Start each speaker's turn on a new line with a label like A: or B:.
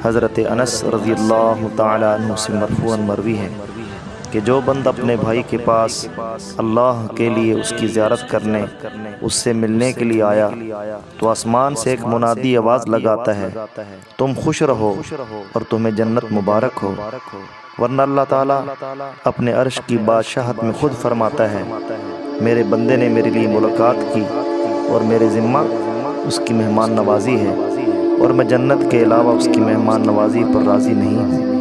A: हज़रत अनस रज़ियल्लाहु ताला अन्हु से मरफ़ूअन मरवी है कि जो बंद अपने भाई के पास अल्लाह के लिए उसकी ज़ियारत करने, उससे मिलने के लिए आया तो आसमान से एक मुनादी आवाज़ लगाता है, तुम खुश रहो और तुम्हें जन्नत मुबारक हो। वरना अल्लाह ताला अपने अर्श की बादशाहत में खुद फरमाता है, मेरे बंदे ने मेरे लिए मुलाकात की और मेरे ज़िम्मा उसकी मेहमान नवाजी है और मैं जन्नत के अलावा उसकी मेहमान नवाजी पर राज़ी नहीं हूँ।